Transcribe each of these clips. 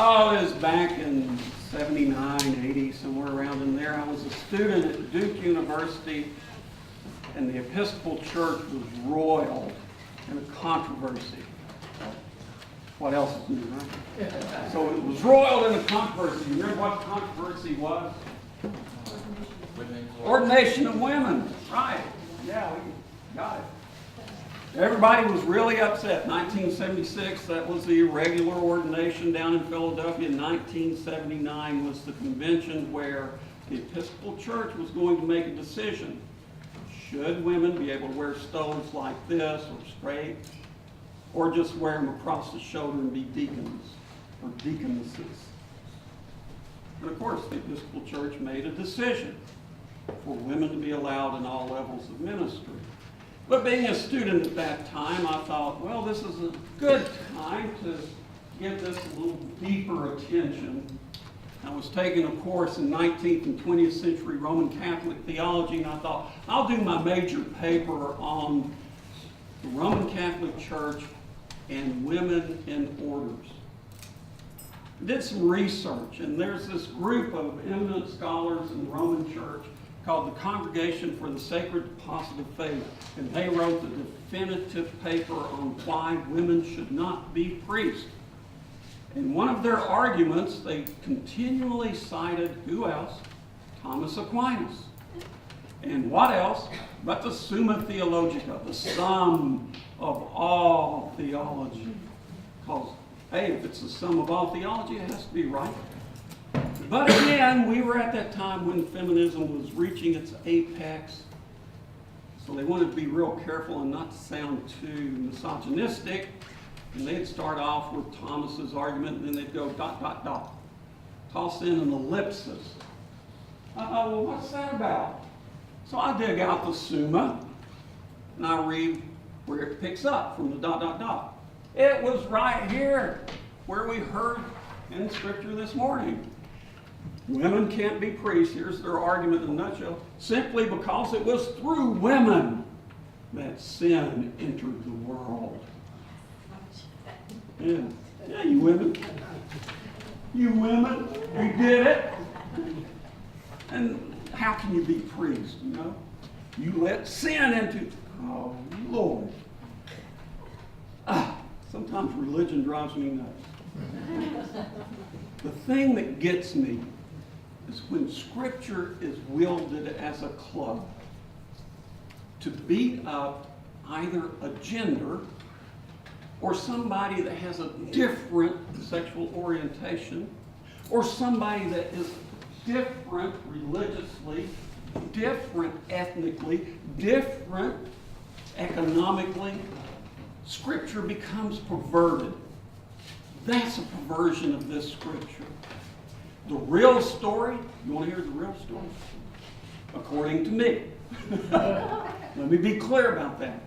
Oh, it was back in 79, 80, somewhere around in there. I was a student at Duke University, and the Episcopal Church was roiled in a controversy. What else is new, right? So it was roiled in a controversy. You remember what controversy was? Ordination of women. Right. Yeah, we got it. Everybody was really upset. 1976, that was the irregular ordination down in Philadelphia. 1979 was the convention where the Episcopal Church was going to make a decision. Should women be able to wear stoles like this or straight, or just wear them across the shoulder and be deacons or deaconesses? And of course, the Episcopal Church made a decision for women to be allowed in all levels of ministry. But being a student at that time, I thought, well, this is a good time to give this a little deeper attention. I was taking a course in 19th and 20th century Roman Catholic theology, and I thought, I'll do my major paper on the Roman Catholic Church and women in orders. I did some research, and there's this group of eminent scholars in the Roman Church called the Congregation for the Sacred Deposit of Faith, and they wrote the definitive paper on why women should not be priests. In one of their arguments, they continually cited who else? Thomas Aquinas. And what else but the Summa Theologica, the sum of all theology. Because, hey, if it's the sum of all theology, it has to be right. But again, we were at that time when feminism was reaching its apex. So they wanted to be real careful and not to sound too misogynistic. And they'd start off with Thomas's argument, and then they'd go ... Toss in an ellipsis. Well, what's that about? So I dig out the Summa, and I read where it picks up from the ... It was right here where we heard in Scripture this morning. Women can't be priests. Here's their argument in a nutshell. Simply because it was through women that sin entered the world. Yeah, you women. You women, you did it. And how can you be priests, you know? You let sin into... Oh, Lord. Sometimes religion drives me nuts. The thing that gets me is when Scripture is wielded as a club to beat up either a gender or somebody that has a different sexual orientation, or somebody that is different religiously, different ethnically, different economically. Scripture becomes perverted. That's a perversion of this Scripture. The real story, you want to hear the real story? According to me. Let me be clear about that.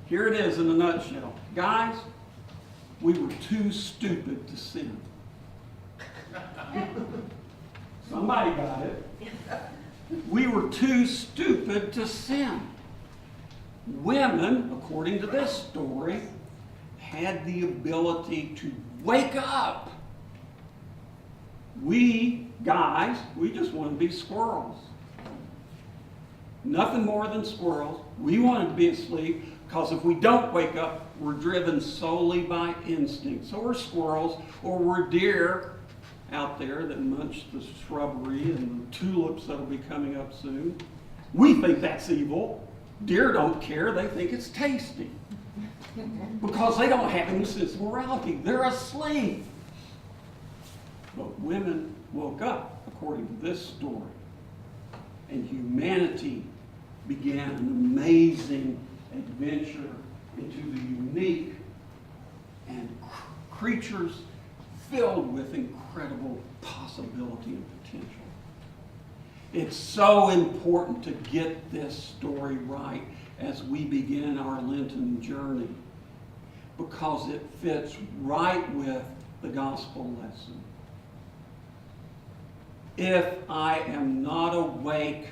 Here it is in a nutshell. Guys, we were too stupid to sin. Somebody got it. We were too stupid to sin. Women, according to this story, had the ability to wake up. We, guys, we just want to be squirrels. Nothing more than squirrels. We want to be asleep because if we don't wake up, we're driven solely by instinct. So we're squirrels, or we're deer out there that munch the shrubbery and the tulips that'll be coming up soon. We think that's evil. Deer don't care. They think it's tasty. Because they don't have any sense of morality. They're asleep. But women woke up, according to this story. And humanity began an amazing adventure into the unique and creatures filled with incredible possibility and potential. It's so important to get this story right as we begin our Lenten journey, because it fits right with the gospel lesson. If I am not awake,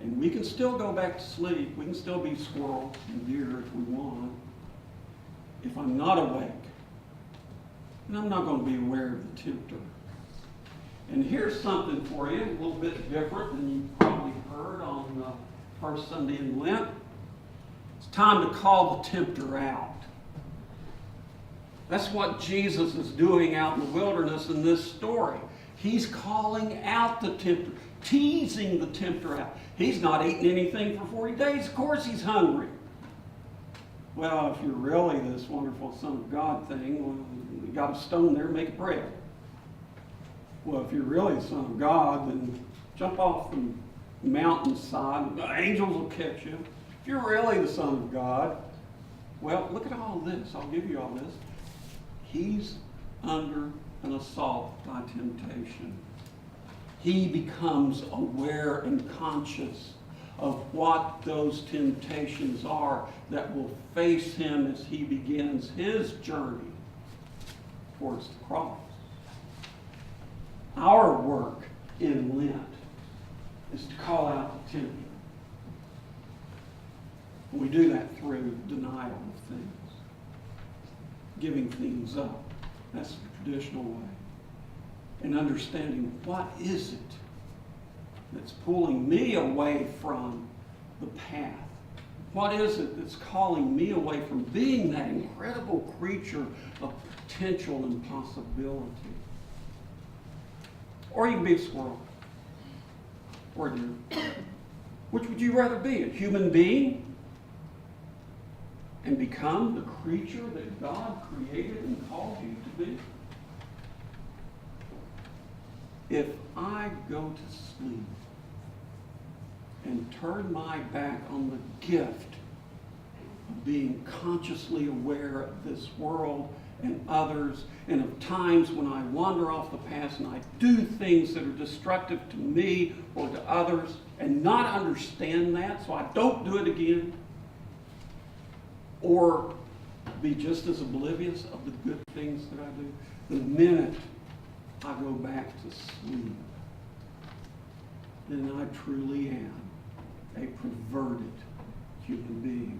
and we can still go back to sleep, we can still be squirrel and deer if we want. If I'm not awake, and I'm not going to be aware of the tempter. And here's something for you, a little bit different than you've probably heard on the first Sunday in Lent. It's time to call the tempter out. That's what Jesus is doing out in the wilderness in this story. He's calling out the tempter, teasing the tempter out. He's not eating anything for 40 days. Of course he's hungry. Well, if you're really this wonderful Son of God thing, well, you got a stone there, make it bread. Well, if you're really the Son of God, then jump off the mountainside. The angels will catch you. If you're really the Son of God, well, look at all this. I'll give you all this. He's under an assault by temptation. He becomes aware and conscious of what those temptations are that will face him as he begins his journey towards the cross. Our work in Lent is to call out the tempter. We do that through denial of things, giving things up. That's the traditional way. And understanding what is it that's pulling me away from the path? What is it that's calling me away from being that incredible creature of potential and possibility? Or you can be a squirrel or a deer. Which would you rather be? A human being and become the creature that God created and called you to be? If I go to sleep and turn my back on the gift of being consciously aware of this world and others, and of times when I wander off the path and I do things that are destructive to me or to others, and not understand that, so I don't do it again, or be just as oblivious of the good things that I do, the minute I go back to sleep, then I truly am a perverted human being.